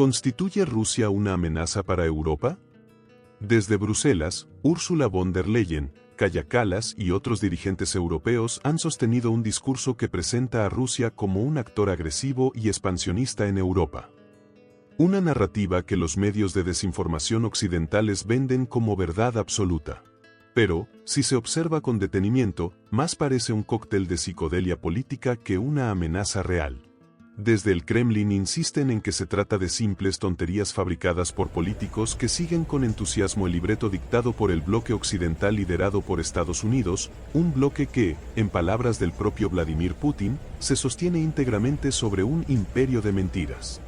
¿Constituye Rusia una amenaza para Europa? Desde Bruselas, Ursula von der Leyen, Kaja Kallas y otros dirigentes europeos han sostenido un discurso que presenta a Rusia como un actor agresivo y expansionista en Europa. Una narrativa que los medios de desinformación occidentales venden como verdad absoluta. Pero, si se observa con detenimiento, más parece un cóctel de psicodelia política que una amenaza real. Desde el Kremlin insisten en que se trata de simples tonterías fabricadas por políticos que siguen con entusiasmo el libreto dictado por el bloque occidental liderado por Estados Unidos, un bloque que, en palabras del propio Vladimir Putin, se sostiene íntegramente sobre un imperio de mentiras.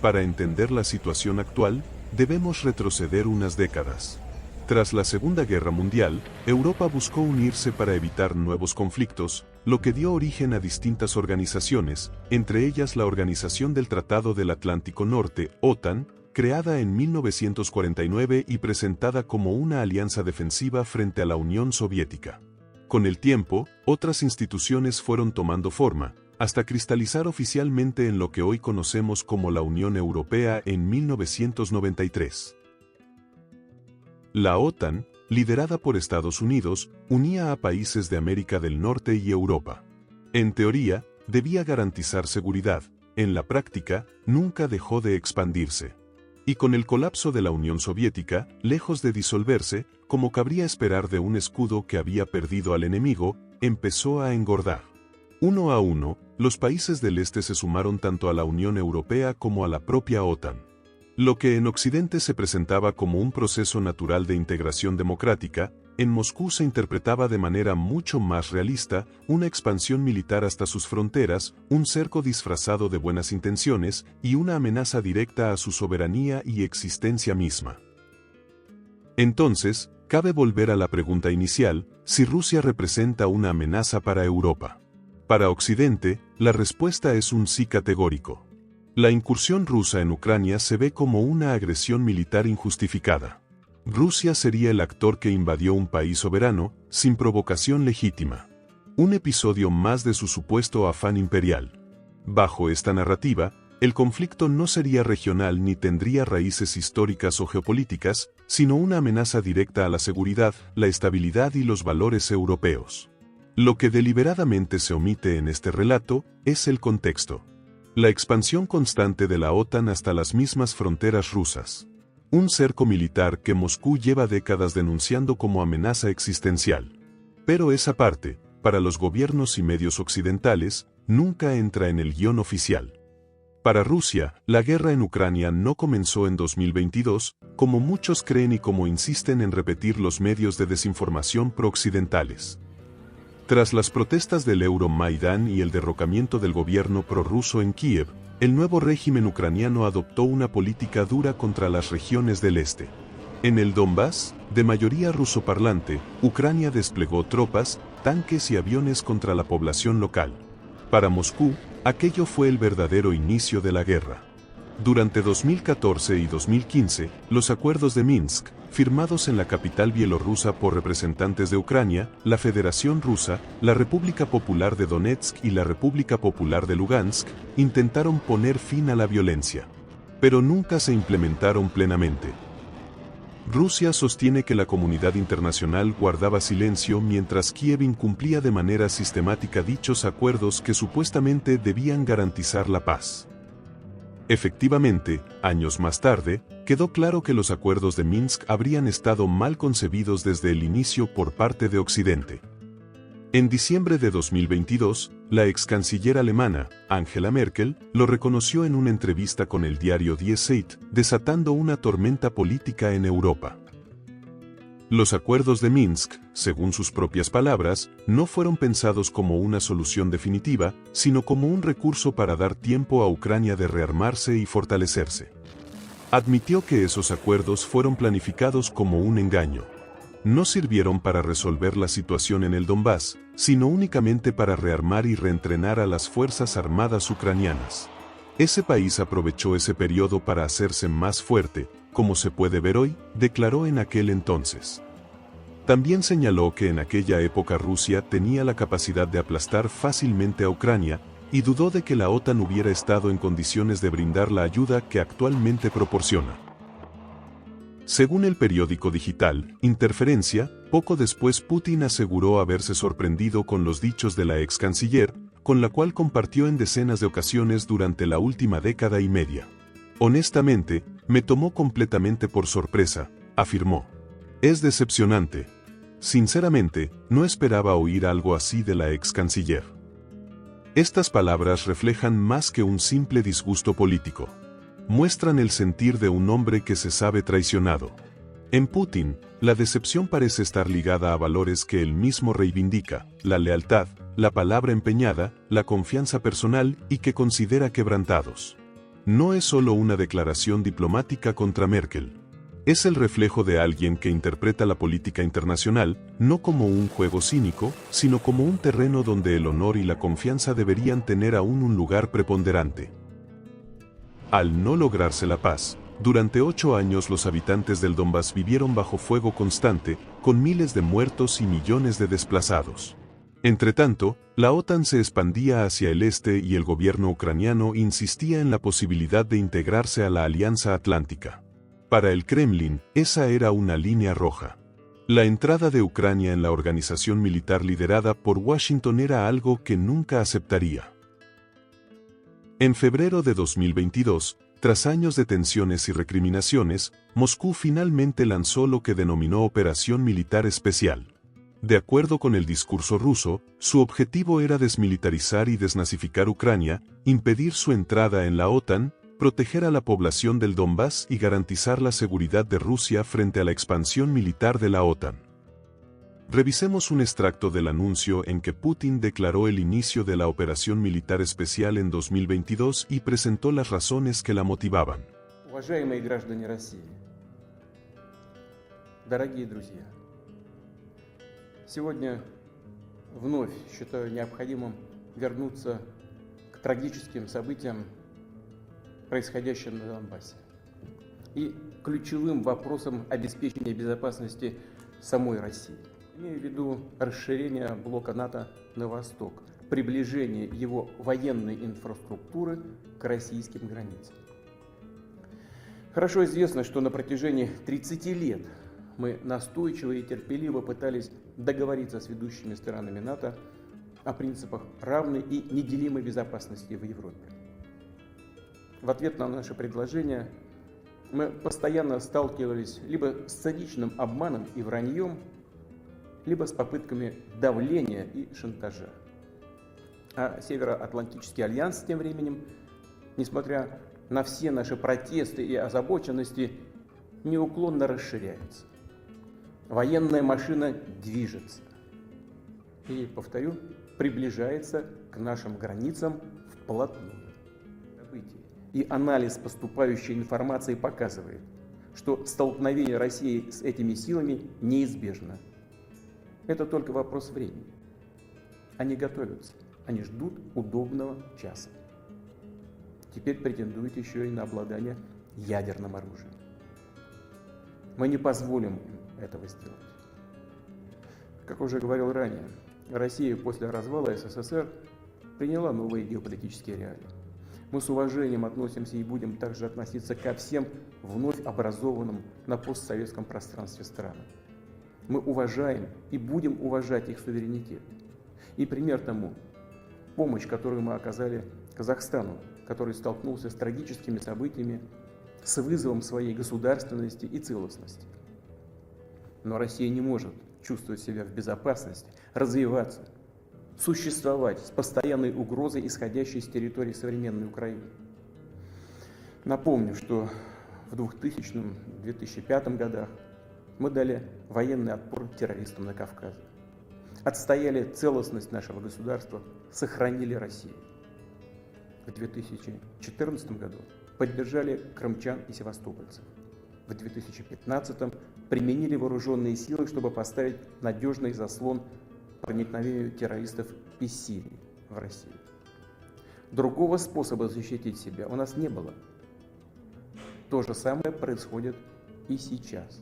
Para entender la situación actual, debemos retroceder unas décadas. Tras la Segunda Guerra Mundial, Europa buscó unirse para evitar nuevos conflictos, lo que dio origen a distintas organizaciones, entre ellas la Organización del Tratado del Atlántico Norte, OTAN, creada en 1949 y presentada como una alianza defensiva frente a la Unión Soviética. Con el tiempo, otras instituciones fueron tomando forma, hasta cristalizar oficialmente en lo que hoy conocemos como la Unión Europea en 1993. La OTAN, liderada por Estados Unidos, unía a países de América del Norte y Europa. En teoría, debía garantizar seguridad, en la práctica, nunca dejó de expandirse. Y con el colapso de la Unión Soviética, lejos de disolverse, como cabría esperar de un escudo que había perdido al enemigo, empezó a engordar. Uno a uno, los países del este se sumaron tanto a la Unión Europea como a la propia OTAN. Lo que en Occidente se presentaba como un proceso natural de integración democrática, en Moscú se interpretaba de manera mucho más realista, una expansión militar hasta sus fronteras, un cerco disfrazado de buenas intenciones y una amenaza directa a su soberanía y existencia misma. Entonces, cabe volver a la pregunta inicial, si Rusia representa una amenaza para Europa. Para Occidente, la respuesta es un sí categórico. La incursión rusa en Ucrania se ve como una agresión militar injustificada. Rusia sería el actor que invadió un país soberano, sin provocación legítima. Un episodio más de su supuesto afán imperial. Bajo esta narrativa, el conflicto no sería regional ni tendría raíces históricas o geopolíticas, sino una amenaza directa a la seguridad, la estabilidad y los valores europeos. Lo que deliberadamente se omite en este relato es el contexto. La expansión constante de la OTAN hasta las mismas fronteras rusas. Un cerco militar que Moscú lleva décadas denunciando como amenaza existencial. Pero esa parte, para los gobiernos y medios occidentales, nunca entra en el guión oficial. Para Rusia, la guerra en Ucrania no comenzó en 2022, como muchos creen y como insisten en repetir los medios de desinformación pro-occidentales. Tras las protestas del Euromaidán y el derrocamiento del gobierno prorruso en Kiev, el nuevo régimen ucraniano adoptó una política dura contra las regiones del este. En el Donbass, de mayoría rusoparlante, Ucrania desplegó tropas, tanques y aviones contra la población local. Para Moscú, aquello fue el verdadero inicio de la guerra. Durante 2014 y 2015, los acuerdos de Minsk, firmados en la capital bielorrusa por representantes de Ucrania, la Federación Rusa, la República Popular de Donetsk y la República Popular de Lugansk, intentaron poner fin a la violencia. Pero nunca se implementaron plenamente. Rusia sostiene que la comunidad internacional guardaba silencio mientras Kiev incumplía de manera sistemática dichos acuerdos que supuestamente debían garantizar la paz. Efectivamente, años más tarde, quedó claro que los acuerdos de Minsk habrían estado mal concebidos desde el inicio por parte de Occidente. En diciembre de 2022, la ex canciller alemana, Angela Merkel, lo reconoció en una entrevista con el diario Die Zeit, desatando una tormenta política en Europa. Los acuerdos de Minsk, según sus propias palabras, no fueron pensados como una solución definitiva, sino como un recurso para dar tiempo a Ucrania de rearmarse y fortalecerse. Admitió que esos acuerdos fueron planificados como un engaño. No sirvieron para resolver la situación en el Donbass, sino únicamente para rearmar y reentrenar a las fuerzas armadas ucranianas. Ese país aprovechó ese periodo para hacerse más fuerte, como se puede ver hoy, declaró en aquel entonces. También señaló que en aquella época Rusia tenía la capacidad de aplastar fácilmente a Ucrania, y dudó de que la OTAN hubiera estado en condiciones de brindar la ayuda que actualmente proporciona. Según el periódico digital Interferencia, poco después Putin aseguró haberse sorprendido con los dichos de la ex canciller, con la cual compartió en decenas de ocasiones durante la última década y media. Honestamente, me tomó completamente por sorpresa, afirmó. Es decepcionante. Sinceramente, no esperaba oír algo así de la ex canciller. Estas palabras reflejan más que un simple disgusto político. Muestran el sentir de un hombre que se sabe traicionado. En Putin, la decepción parece estar ligada a valores que él mismo reivindica: la lealtad, la palabra empeñada, la confianza personal y que considera quebrantados. No es solo una declaración diplomática contra Merkel. Es el reflejo de alguien que interpreta la política internacional, no como un juego cínico, sino como un terreno donde el honor y la confianza deberían tener aún un lugar preponderante. Al no lograrse la paz, durante 8 años los habitantes del Donbass vivieron bajo fuego constante, con miles de muertos y millones de desplazados. Entretanto, la OTAN se expandía hacia el este y el gobierno ucraniano insistía en la posibilidad de integrarse a la Alianza Atlántica. Para el Kremlin, esa era una línea roja. La entrada de Ucrania en la organización militar liderada por Washington era algo que nunca aceptaría. En febrero de 2022, tras años de tensiones y recriminaciones, Moscú finalmente lanzó lo que denominó Operación Militar Especial. De acuerdo con el discurso ruso, su objetivo era desmilitarizar y desnazificar Ucrania, impedir su entrada en la OTAN, proteger a la población del Donbass y garantizar la seguridad de Rusia frente a la expansión militar de la OTAN. Revisemos un extracto del anuncio en que Putin declaró el inicio de la operación militar especial en 2022 y presentó las razones que la motivaban. Уважаемые граждане России, дорогие друзья, сегодня вновь считаю необходимым вернуться к трагическим событиям, происходящим на Донбассе, и ключевым вопросам обеспечения безопасности самой России. Имею в виду расширение блока НАТО на восток, приближение его военной инфраструктуры к российским границам. Хорошо известно, что на протяжении 30 лет мы настойчиво и терпеливо пытались договориться с ведущими странами НАТО о принципах равной и неделимой безопасности в Европе. В ответ на наши предложения мы постоянно сталкивались либо с циничным обманом и враньем, либо с попытками давления и шантажа. А Североатлантический альянс тем временем, несмотря на все наши протесты и озабоченности, неуклонно расширяется. Военная машина движется. И, повторю, приближается к нашим границам вплотную. И анализ поступающей информации показывает, что столкновение России с этими силами неизбежно. Это только вопрос времени. Они готовятся, они ждут удобного часа. Теперь претендуют еще и на обладание ядерным оружием. Мы не позволим им этого сделать. Как уже говорил ранее, Россия после развала СССР приняла новые геополитические реалии. Мы с уважением относимся и будем также относиться ко всем вновь образованным на постсоветском пространстве странам. Мы уважаем и будем уважать их суверенитет. И пример тому – помощь, которую мы оказали Казахстану, который столкнулся с трагическими событиями, с вызовом своей государственности и целостности. Но Россия не может чувствовать себя в безопасности, развиваться, существовать с постоянной угрозой, исходящей с территории современной Украины. Напомню, что в 2000-2005 годах мы дали военный отпор террористам на Кавказе, отстояли целостность нашего государства, сохранили Россию. В 2014 году поддержали крымчан и севастопольцев. В 2015 применили вооруженные силы, чтобы поставить надежный заслон проникновению террористов из Сирии в Россию. Другого способа защитить себя у нас не было. То же самое происходит и сейчас.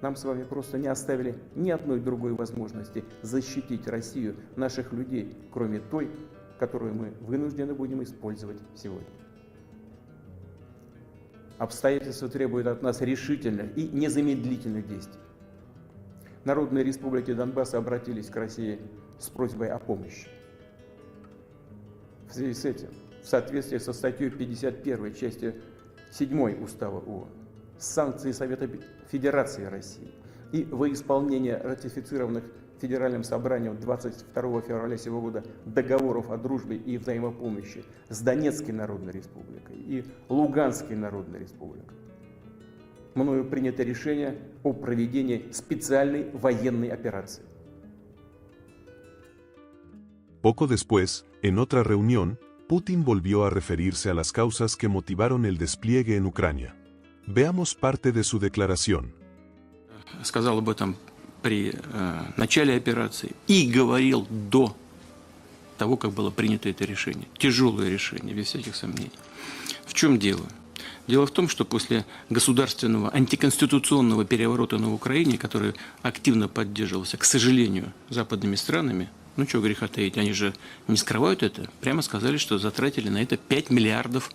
Нам с вами просто не оставили ни одной другой возможности защитить Россию, наших людей, кроме той, которую мы вынуждены будем использовать сегодня. Обстоятельства требуют от нас решительных и незамедлительных действий. Народные республики Донбасса обратились к России с просьбой о помощи. В связи с этим, в соответствии со статьей 51 части 7 Устава ООН, санкции Совета Федерации России и во исполнение ратифицированных Федеральным собранием 22 февраля сего года договоров о дружбе и взаимопомощи с Донецкой Народной Республикой и Луганской Народной Республикой, мною принято решение о проведении специальной военной операции. Poco después, en otra reunión, Putin volvió a referirse a las causas que motivaron el despliegue en Ucrania. Veamos parte de su declaración. Сказал об этом при начале операции и говорил до того, как было принято это решение. Тяжелое решение, без всяких сомнений. В чем дело? Дело в том, что после государственного антиконституционного переворота на Украине, который активно поддерживался, к сожалению, западными странами, ну что греха таить, они же не скрывают это, прямо сказали, что затратили на это 5 миллиардов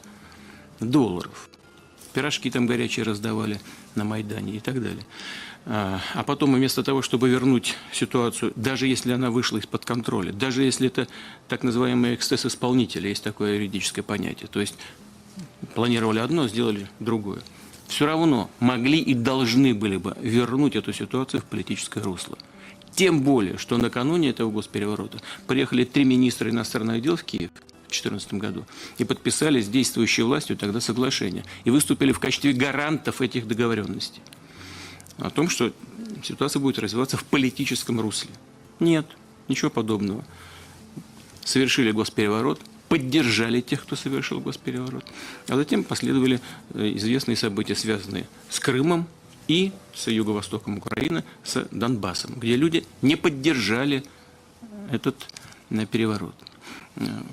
долларов. Пирожки там горячие раздавали на Майдане и так далее. А потом вместо того, чтобы вернуть ситуацию, даже если она вышла из-под контроля, даже если это так называемый эксцесс исполнителя, есть такое юридическое понятие, то есть планировали одно, сделали другое, все равно могли и должны были бы вернуть эту ситуацию в политическое русло. Тем более, что накануне этого госпереворота приехали 3 министра иностранных дел в Киев в 2014 году и подписали с действующей властью тогда соглашение и выступили в качестве гарантов этих договоренностей о том, что ситуация будет развиваться в политическом русле. Нет, ничего подобного. Совершили госпереворот, поддержали тех, кто совершил госпереворот, а затем последовали известные события, связанные с Крымом и с юго-востоком Украины, с Донбассом, где люди не поддержали этот переворот.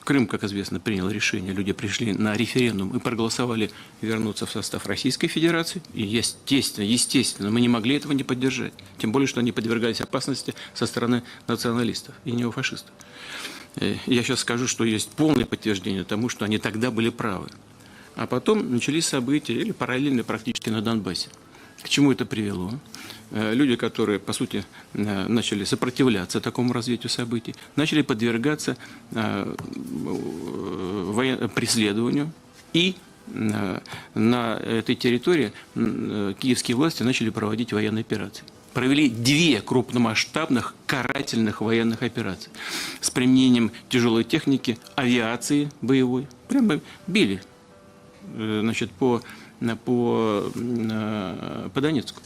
Крым, как известно, принял решение, люди пришли на референдум и проголосовали вернуться в состав Российской Федерации. И естественно, мы не могли этого не поддержать. Тем более, что они подвергались опасности со стороны националистов и неофашистов. Я сейчас скажу, что есть полное подтверждение тому, что они тогда были правы. А потом начались события, или параллельно практически на Донбассе. К чему это привело? Люди, которые, по сути, начали сопротивляться такому развитию событий, начали подвергаться преследованию, и на этой территории киевские власти начали проводить военные операции. Провели 2 крупномасштабных карательных военных операции с применением тяжелой техники, авиации боевой. Прямо били, значит, по Донецку.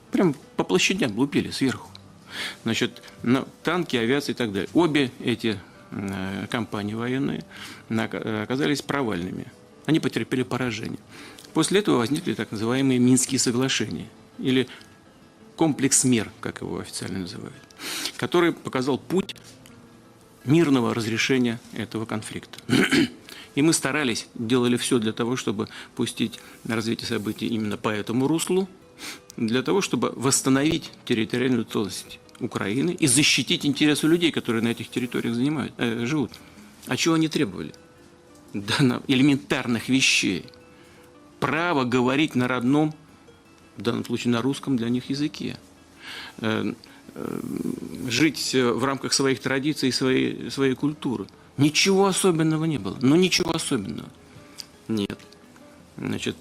Прям по площадям лупили сверху. Значит, танки, авиация и так далее. Обе эти кампании военные оказались провальными. Они потерпели поражение. После этого возникли так называемые Минские соглашения, или комплекс мер, как его официально называют, который показал путь мирного разрешения этого конфликта. И мы старались, делали все для того, чтобы пустить развитие событий именно по этому руслу, для того, чтобы восстановить территориальную целостность Украины и защитить интересы людей, которые на этих территориях живут. А чего они требовали? Да, элементарных вещей. Право говорить на родном, в данном случае на русском для них языке. Жить в рамках своих традиций и своей культуры. Ничего особенного не было. Но ничего особенного. Нет. Значит,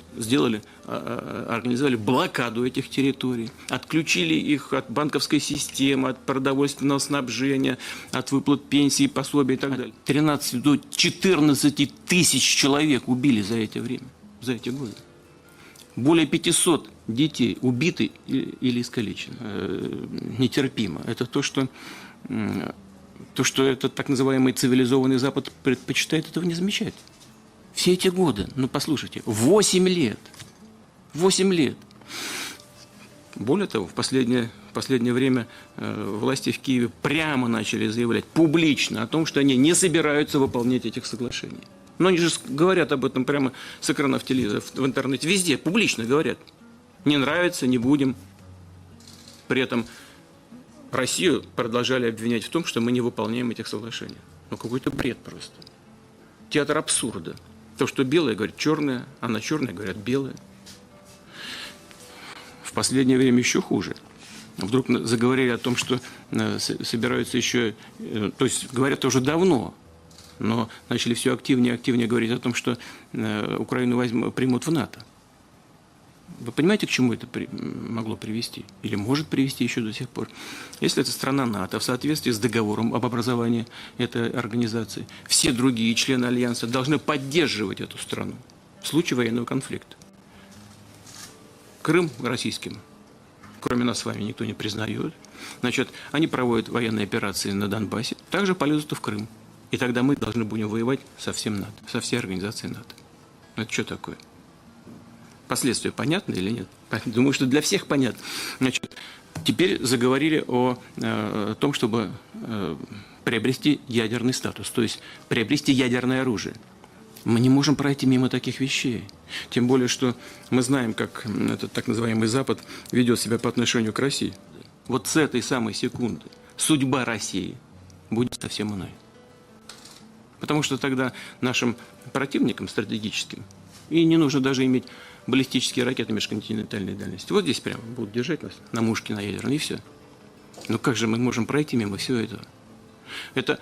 организовали блокаду этих территорий, отключили их от банковской системы, от продовольственного снабжения, от выплат пенсий, пособий и так далее. 13 до 14 тысяч человек убили за это время, за эти годы. Более 500 детей убиты или искалечены. Нетерпимо. Это то, что этот так называемый цивилизованный Запад предпочитает этого не замечать. Все эти годы, ну послушайте, 8 лет. 8 лет. Более того, в последнее время власти в Киеве прямо начали заявлять публично о том, что они не собираются выполнять этих соглашений. Но они же говорят об этом прямо с экранов телевизора, в интернете, везде, публично говорят. Не нравится, не будем. При этом Россию продолжали обвинять в том, что мы не выполняем этих соглашений. Ну какой-то бред просто. театр абсурда. То, что белое говорит черное, а на черное говорят белое. В последнее время еще хуже. Вдруг заговорили о том, что собираются еще, то есть говорят уже давно, но начали все активнее и активнее говорить о том, что Украину примут в НАТО. Вы понимаете, к чему это могло привести? Или может привести еще до сих пор? Если это страна НАТО, в соответствии с договором об образовании этой организации, все другие члены Альянса должны поддерживать эту страну в случае военного конфликта. Крым российским, кроме нас с вами, никто не признает. Значит, они проводят военные операции на Донбассе, также полезут и в Крым. И тогда мы должны будем воевать со всем НАТО, со всей организацией НАТО. Это что такое? Последствия понятны или нет? Думаю, что для всех понятно. Значит, теперь заговорили о том, чтобы приобрести ядерный статус, то есть приобрести ядерное оружие. Мы не можем пройти мимо таких вещей. Тем более, что мы знаем, как этот так называемый Запад ведет себя по отношению к России. Вот с этой самой секунды судьба России будет совсем иной. Потому что тогда нашим противникам стратегическим и не нужно даже иметь баллистические ракеты межконтинентальной дальности. Вот здесь прямо будут держать нас на мушке, на ядерной, и все. Но как же мы можем пройти мимо всего этого? Это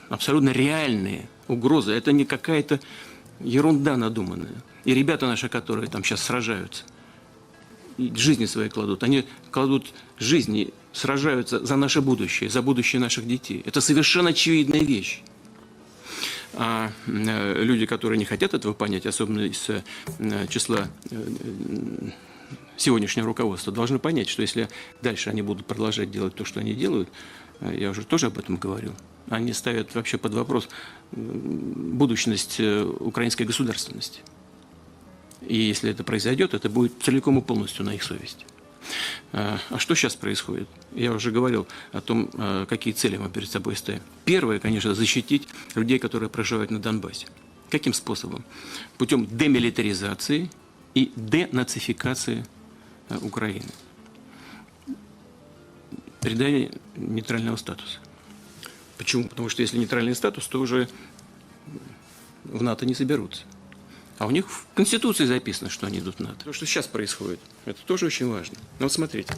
абсолютно реальные угрозы. Это не какая-то ерунда надуманная. И ребята наши, которые там сейчас сражаются, и жизни свои кладут, они кладут жизни, сражаются за наше будущее, за будущее наших детей. Это совершенно очевидная вещь. А люди, которые не хотят этого понять, особенно из числа сегодняшнего руководства, должны понять, что если дальше они будут продолжать делать то, что они делают, я уже тоже об этом говорил, они ставят вообще под вопрос будущность украинской государственности. И если это произойдет, это будет целиком и полностью на их совести. А что сейчас происходит? Я уже говорил о том, какие цели мы перед собой ставим. Первое, конечно, защитить людей, которые проживают на Донбассе. Каким способом? Путем демилитаризации и денацификации Украины. Придание нейтрального статуса. Почему? Потому что если нейтральный статус, то уже в НАТО не соберутся. А у них в Конституции записано, что они идут в НАТО. То, что сейчас происходит, это тоже очень важно. Но вот смотрите,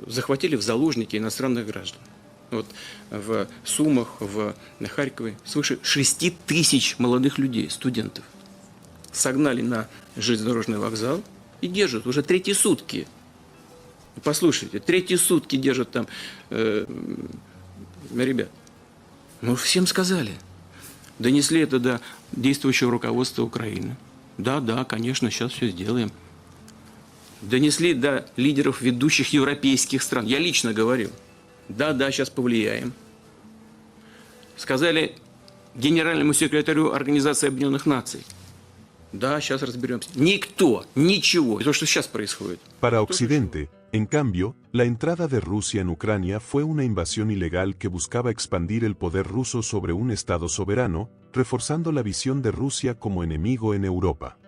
захватили в заложники иностранных граждан. Вот в Сумах, в Харькове свыше 6 тысяч молодых людей, студентов, согнали на железнодорожный вокзал и держат уже третьи сутки. Послушайте, третьи сутки держат там ребят. Мы всем сказали. Донесли это до действующего руководства Украины. Да, конечно, сейчас все сделаем. Донесли до лидеров ведущих европейских стран. Я лично говорил. Да, сейчас повлияем. Сказали генеральному секретарю Организации Объединенных Наций. Да, сейчас разберемся. Никто, ничего. То, что сейчас происходит. Para Occidente, en cambio, la entrada de Rusia en Ucrania fue una invasión ilegal que buscaba expandir el poder ruso sobre un Estado soberano, reforzando la visión de Rusia como enemigo en Europa.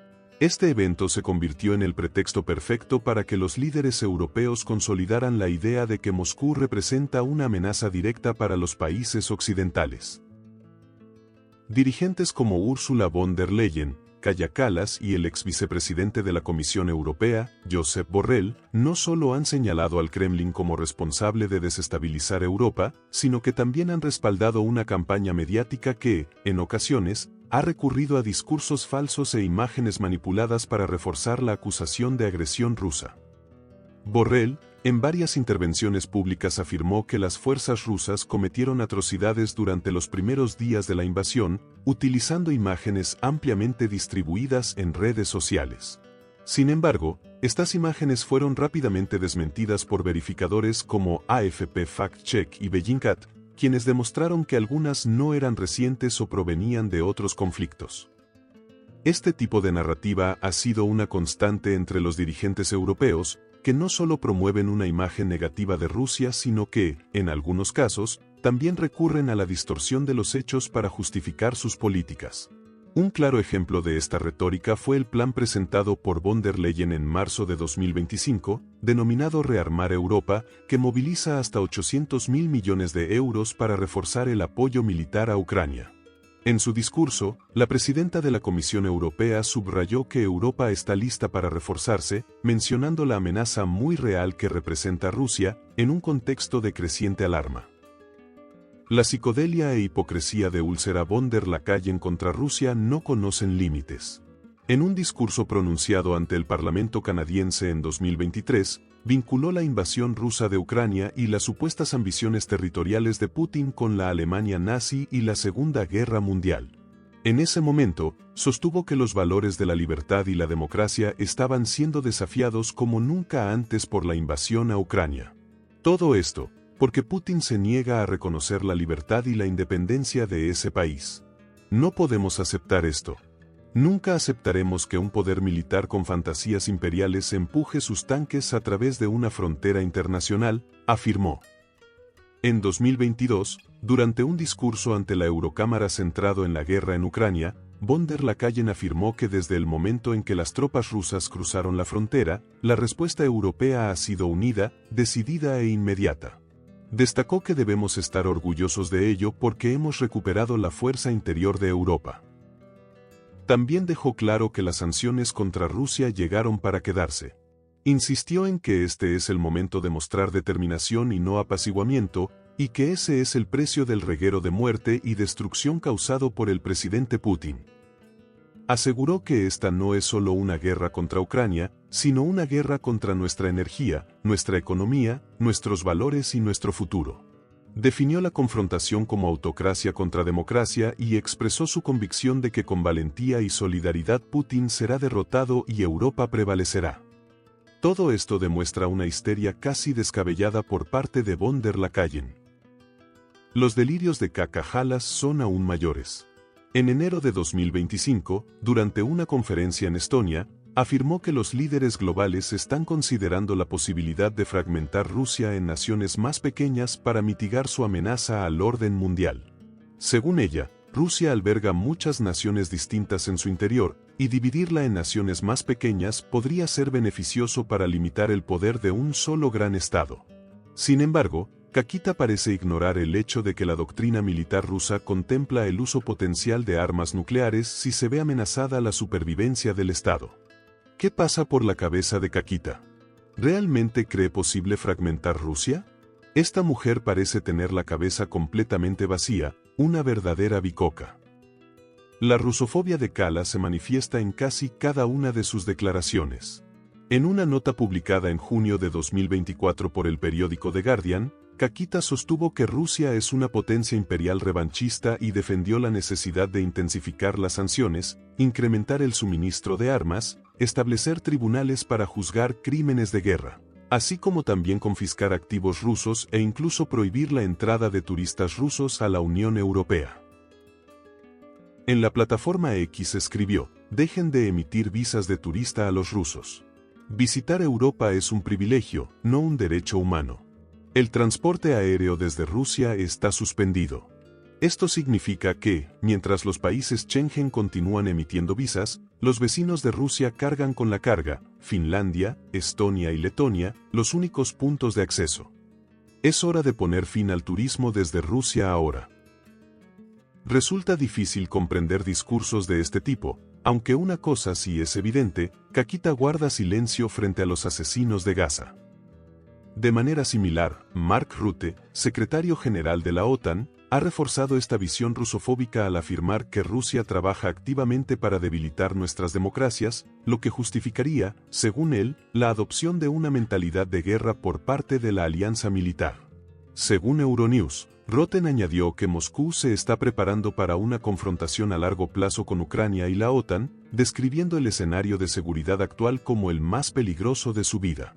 Este evento se convirtió en el pretexto perfecto para que los líderes europeos consolidaran la idea de que Moscú representa una amenaza directa para los países occidentales. Dirigentes como Ursula von der Leyen, Kaja Kallas y el ex vicepresidente de la Comisión Europea, Josep Borrell, no solo han señalado al Kremlin como responsable de desestabilizar Europa, sino que también han respaldado una campaña mediática que, en ocasiones, ha recurrido a discursos falsos e imágenes manipuladas para reforzar la acusación de agresión rusa. Borrell, en varias intervenciones públicas afirmó que las fuerzas rusas cometieron atrocidades durante los primeros días de la invasión, utilizando imágenes ampliamente distribuidas en redes sociales. Sin embargo, estas imágenes fueron rápidamente desmentidas por verificadores como AFP Fact Check y Bellingcat, quienes demostraron que algunas no eran recientes o provenían de otros conflictos. Este tipo de narrativa ha sido una constante entre los dirigentes europeos, que no solo promueven una imagen negativa de Rusia, sino que, en algunos casos, también recurren a la distorsión de los hechos para justificar sus políticas. Un claro ejemplo de esta retórica fue el plan presentado por von der Leyen en marzo de 2025, denominado Rearmar Europa, que moviliza hasta 800.000 millones de euros para reforzar el apoyo militar a Ucrania. En su discurso, la presidenta de la Comisión Europea subrayó que Europa está lista para reforzarse, mencionando la amenaza muy real que representa Rusia, en un contexto de creciente alarma. La psicodelia e hipocresía de Ursula von der Leyen contra Rusia no conocen límites. En un discurso pronunciado ante el Parlamento canadiense en 2023, vinculó la invasión rusa de Ucrania y las supuestas ambiciones territoriales de Putin con la Alemania nazi y la Segunda Guerra Mundial. En ese momento, sostuvo que los valores de la libertad y la democracia estaban siendo desafiados como nunca antes por la invasión a Ucrania. Todo esto, porque Putin se niega a reconocer la libertad y la independencia de ese país. No podemos aceptar esto. Nunca aceptaremos que un poder militar con fantasías imperiales empuje sus tanques a través de una frontera internacional, afirmó. En 2022, durante un discurso ante la Eurocámara centrado en la guerra en Ucrania, von der Leyen afirmó que desde el momento en que las tropas rusas cruzaron la frontera, la respuesta europea ha sido unida, decidida e inmediata. Destacó que debemos estar orgullosos de ello porque hemos recuperado la fuerza interior de Europa. También dejó claro que las sanciones contra Rusia llegaron para quedarse. Insistió en que este es el momento de mostrar determinación y no apaciguamiento, y que ese es el precio del reguero de muerte y destrucción causado por el presidente Putin. Aseguró que esta no es solo una guerra contra Ucrania, sino una guerra contra nuestra energía, nuestra economía, nuestros valores y nuestro futuro. Definió la confrontación como autocracia contra democracia y expresó su convicción de que con valentía y solidaridad Putin será derrotado y Europa prevalecerá. Todo esto demuestra una histeria casi descabellada por parte de von der Leyen. Los delirios de Kaja Kallas son aún mayores. En enero de 2025, durante una conferencia en Estonia, afirmó que los líderes globales están considerando la posibilidad de fragmentar Rusia en naciones más pequeñas para mitigar su amenaza al orden mundial. Según ella, Rusia alberga muchas naciones distintas en su interior, y dividirla en naciones más pequeñas podría ser beneficioso para limitar el poder de un solo gran Estado. Sin embargo, Kakita parece ignorar el hecho de que la doctrina militar rusa contempla el uso potencial de armas nucleares si se ve amenazada la supervivencia del Estado. ¿Qué pasa por la cabeza de Kakita? ¿Realmente cree posible fragmentar Rusia? Esta mujer parece tener la cabeza completamente vacía, una verdadera bicoca. La rusofobia de Kallas se manifiesta en casi cada una de sus declaraciones. En una nota publicada en junio de 2024 por el periódico The Guardian, Kakita sostuvo que Rusia es una potencia imperial revanchista y defendió la necesidad de intensificar las sanciones, incrementar el suministro de armas, establecer tribunales para juzgar crímenes de guerra, así como también confiscar activos rusos e incluso prohibir la entrada de turistas rusos a la Unión Europea. En la plataforma X escribió: "Dejen de emitir visas de turista a los rusos. Visitar Europa es un privilegio, no un derecho humano. El transporte aéreo desde Rusia está suspendido. Esto significa que, mientras los países Schengen continúan emitiendo visas, los vecinos de Rusia cargan con la carga, Finlandia, Estonia y Letonia, los únicos puntos de acceso. Es hora de poner fin al turismo desde Rusia ahora". Resulta difícil comprender discursos de este tipo, aunque una cosa sí es evidente: Kakita guarda silencio frente a los asesinos de Gaza. De manera similar, Mark Rutte, secretario general de la OTAN, ha reforzado esta visión rusofóbica al afirmar que Rusia trabaja activamente para debilitar nuestras democracias, lo que justificaría, según él, la adopción de una mentalidad de guerra por parte de la alianza militar. Según Euronews, Rutte añadió que Moscú se está preparando para una confrontación a largo plazo con Ucrania y la OTAN, describiendo el escenario de seguridad actual como el más peligroso de su vida.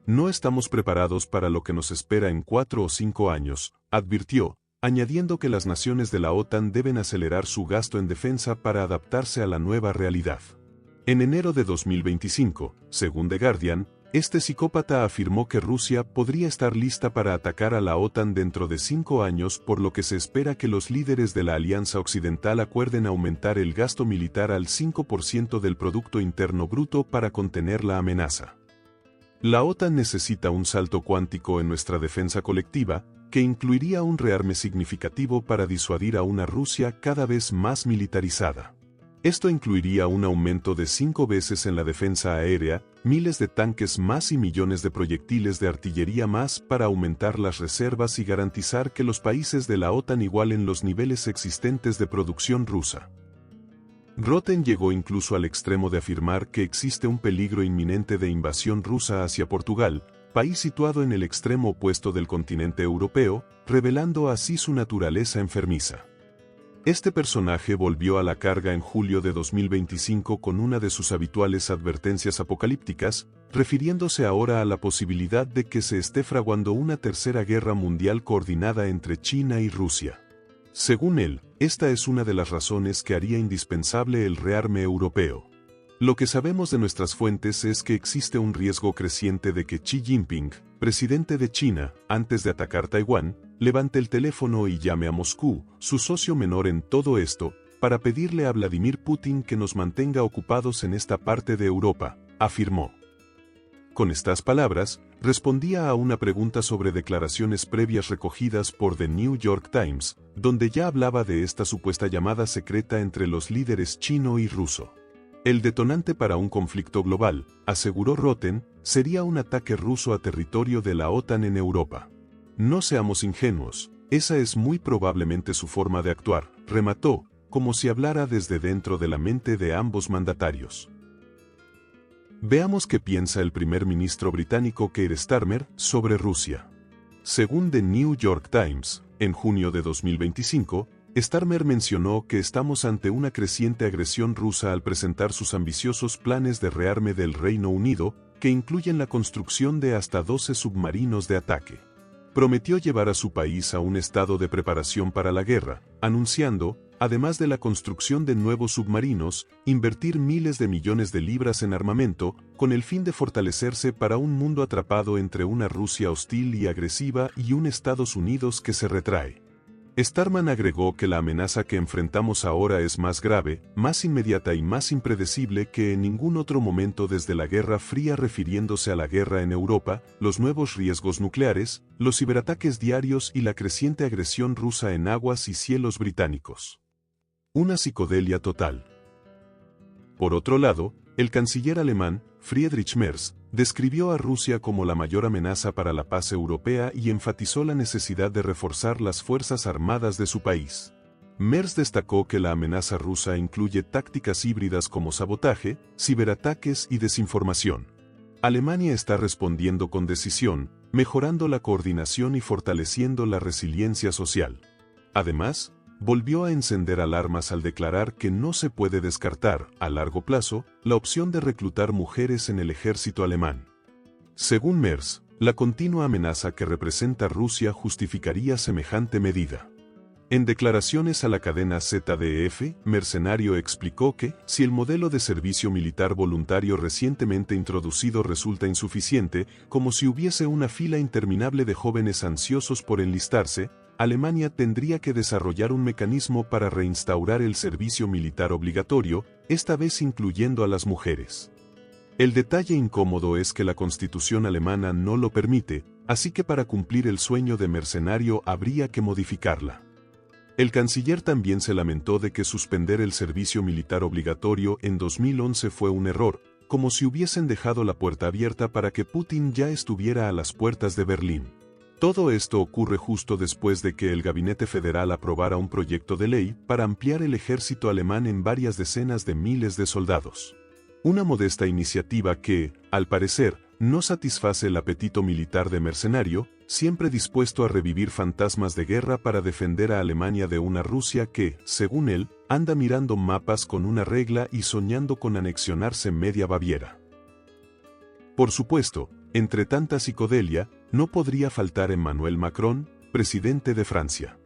"No estamos preparados para lo que nos espera en 4 o 5 años", advirtió, añadiendo que las naciones de la OTAN deben acelerar su gasto en defensa para adaptarse a la nueva realidad. En enero de 2025, según The Guardian, Este psicópata afirmó que Rusia podría estar lista para atacar a la OTAN dentro de 5 años, por lo que se espera que los líderes de la Alianza Occidental acuerden aumentar el gasto militar al 5% del Producto Interno Bruto para contener la amenaza. La OTAN necesita un salto cuántico en nuestra defensa colectiva, que incluiría un rearme significativo para disuadir a una Rusia cada vez más militarizada. Esto incluiría un aumento de 5 veces en la defensa aérea, miles de tanques más y millones de proyectiles de artillería más para aumentar las reservas y garantizar que los países de la OTAN igualen los niveles existentes de producción rusa. Roten llegó incluso al extremo de afirmar que existe un peligro inminente de invasión rusa hacia Portugal, país situado en el extremo opuesto del continente europeo, revelando así su naturaleza enfermiza. Este personaje volvió a la carga en julio de 2025 con una de sus habituales advertencias apocalípticas, refiriéndose ahora a la posibilidad de que se esté fraguando una tercera guerra mundial coordinada entre China y Rusia. Según él, esta es una de las razones que haría indispensable el rearme europeo. Lo que sabemos de nuestras fuentes es que existe un riesgo creciente de que Xi Jinping, presidente de China, antes de atacar Taiwán, levante el teléfono y llame a Moscú, su socio menor en todo esto, para pedirle a Vladimir Putin que nos mantenga ocupados en esta parte de Europa, afirmó. Con estas palabras, respondía a una pregunta sobre declaraciones previas recogidas por The New York Times, donde ya hablaba de esta supuesta llamada secreta entre los líderes chino y ruso. El detonante para un conflicto global, aseguró Roten, sería un ataque ruso a territorio de la OTAN en Europa. No seamos ingenuos, esa es muy probablemente su forma de actuar, remató, como si hablara desde dentro de la mente de ambos mandatarios. Veamos qué piensa el primer ministro británico Keir Starmer sobre Rusia. Según The New York Times, en junio de 2025, Starmer mencionó que estamos ante una creciente agresión rusa al presentar sus ambiciosos planes de rearme del Reino Unido, que incluyen la construcción de hasta 12 submarinos de ataque. Prometió llevar a su país a un estado de preparación para la guerra, anunciando, además de la construcción de nuevos submarinos, invertir miles de millones de libras en armamento, con el fin de fortalecerse para un mundo atrapado entre una Rusia hostil y agresiva y un Estados Unidos que se retrae. Starmer agregó que la amenaza que enfrentamos ahora es más grave, más inmediata y más impredecible que en ningún otro momento desde la Guerra Fría, refiriéndose a la guerra en Europa, los nuevos riesgos nucleares, los ciberataques diarios y la creciente agresión rusa en aguas y cielos británicos. Una psicodelia total. Por otro lado, el canciller alemán, Friedrich Merz, describió a Rusia como la mayor amenaza para la paz europea y enfatizó la necesidad de reforzar las fuerzas armadas de su país. Merz destacó que la amenaza rusa incluye tácticas híbridas como sabotaje, ciberataques y desinformación. Alemania está respondiendo con decisión, mejorando la coordinación y fortaleciendo la resiliencia social. Además, volvió a encender alarmas al declarar que no se puede descartar, a largo plazo, la opción de reclutar mujeres en el ejército alemán. Según Merz, la continua amenaza que representa Rusia justificaría semejante medida. En declaraciones a la cadena ZDF, Mercenario explicó que, si el modelo de servicio militar voluntario recientemente introducido resulta insuficiente, como si hubiese una fila interminable de jóvenes ansiosos por enlistarse, Alemania tendría que desarrollar un mecanismo para reinstaurar el servicio militar obligatorio, esta vez incluyendo a las mujeres. El detalle incómodo es que la Constitución alemana no lo permite, así que para cumplir el sueño de Mercenario habría que modificarla. El canciller también se lamentó de que suspender el servicio militar obligatorio en 2011 fue un error, como si hubiesen dejado la puerta abierta para que Putin ya estuviera a las puertas de Berlín. Todo esto ocurre justo después de que el Gabinete Federal aprobara un proyecto de ley para ampliar el ejército alemán en varias decenas de miles de soldados. Una modesta iniciativa que, al parecer, no satisface el apetito militar de Mercenario, siempre dispuesto a revivir fantasmas de guerra para defender a Alemania de una Rusia que, según él, anda mirando mapas con una regla y soñando con anexionarse media Baviera. Por supuesto, entre tanta psicodelia, no podría faltar Emmanuel Macron, presidente de Francia.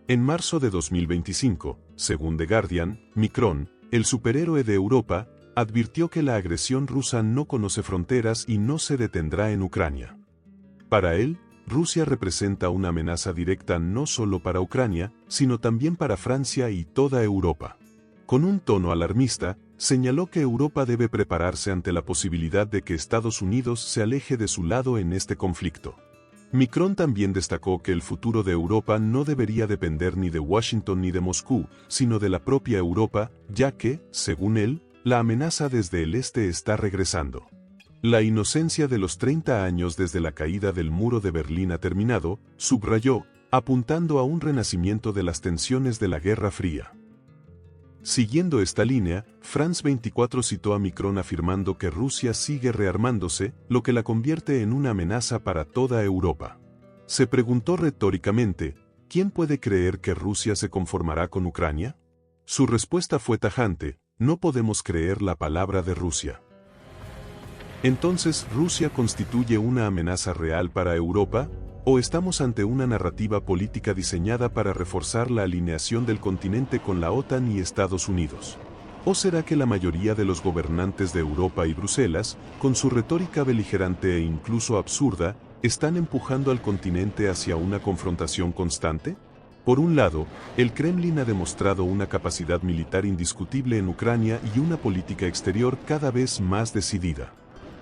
En marzo de 2025, según The Guardian, Macron, el superhéroe de Europa, advirtió que la agresión rusa no conoce fronteras y no se detendrá en Ucrania. Para él, Rusia representa una amenaza directa no solo para Ucrania, sino también para Francia y toda Europa. Con un tono alarmista, señaló que Europa debe prepararse ante la posibilidad de que Estados Unidos se aleje de su lado en este conflicto. Macron también destacó que el futuro de Europa no debería depender ni de Washington ni de Moscú, sino de la propia Europa, ya que, según él, la amenaza desde el este está regresando. La inocencia de los 30 años desde la caída del muro de Berlín ha terminado, subrayó, apuntando a un renacimiento de las tensiones de la Guerra Fría. Siguiendo esta línea, France 24 citó a Macron afirmando que Rusia sigue rearmándose, lo que la convierte en una amenaza para toda Europa. Se preguntó retóricamente, ¿quién puede creer que Rusia se conformará con Ucrania? Su respuesta fue tajante, no podemos creer la palabra de Rusia. Entonces, ¿Rusia constituye una amenaza real para Europa? ¿O estamos ante una narrativa política diseñada para reforzar la alineación del continente con la OTAN y Estados Unidos? ¿O será que la mayoría de los gobernantes de Europa y Bruselas, con su retórica beligerante e incluso absurda, están empujando al continente hacia una confrontación constante? Por un lado, el Kremlin ha demostrado una capacidad militar indiscutible en Ucrania y una política exterior cada vez más decidida.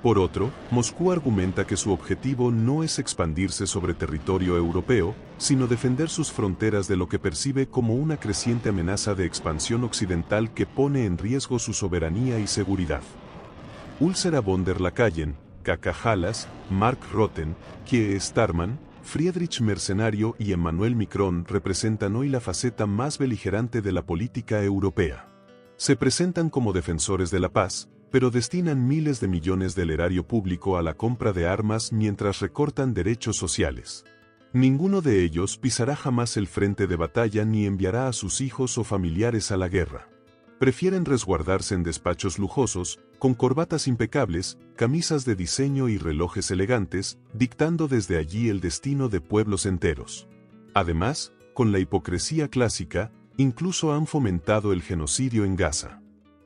Por otro, Moscú argumenta que su objetivo no es expandirse sobre territorio europeo, sino defender sus fronteras de lo que percibe como una creciente amenaza de expansión occidental que pone en riesgo su soberanía y seguridad. Ursula von der Leyen, Kaja Kallas, Mark Rutte, Keir Starmer, Friedrich Mercenario y Emmanuel Macron representan hoy la faceta más beligerante de la política europea. Se presentan como defensores de la paz, pero destinan miles de millones del erario público a la compra de armas mientras recortan derechos sociales. Ninguno de ellos pisará jamás el frente de batalla ni enviará a sus hijos o familiares a la guerra. Prefieren resguardarse en despachos lujosos, con corbatas impecables, camisas de diseño y relojes elegantes, dictando desde allí el destino de pueblos enteros. Además, con la hipocresía clásica, incluso han fomentado el genocidio en Gaza.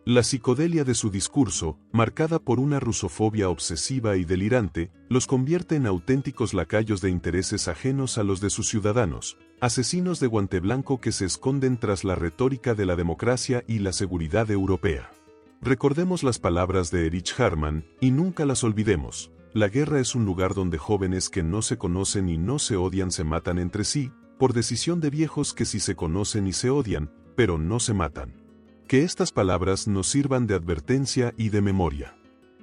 La psicodelia de su discurso, marcada por una rusofobia obsesiva y delirante, los convierte en auténticos lacayos de intereses ajenos a los de sus ciudadanos, asesinos de guante blanco que se esconden tras la retórica de la democracia y la seguridad europea. Recordemos las palabras de Erich Harman, y nunca las olvidemos: la guerra es un lugar donde jóvenes que no se conocen y no se odian se matan entre sí, por decisión de viejos que sí se conocen y se odian, pero no se matan. Que estas palabras nos sirvan de advertencia y de memoria.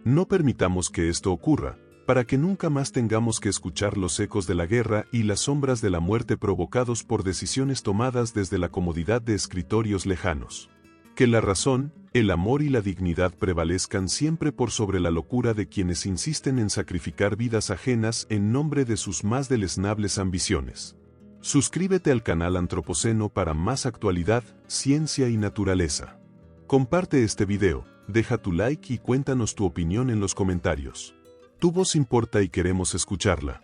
No permitamos que esto ocurra, para que nunca más tengamos que escuchar los ecos de la guerra y las sombras de la muerte provocados por decisiones tomadas desde la comodidad de escritorios lejanos. Que la razón, el amor y la dignidad prevalezcan siempre por sobre la locura de quienes insisten en sacrificar vidas ajenas en nombre de sus más deleznables ambiciones. Suscríbete al canal Antropoceno para más actualidad, ciencia y naturaleza. Comparte este video, deja tu like y cuéntanos tu opinión en los comentarios. Tu voz importa y queremos escucharla.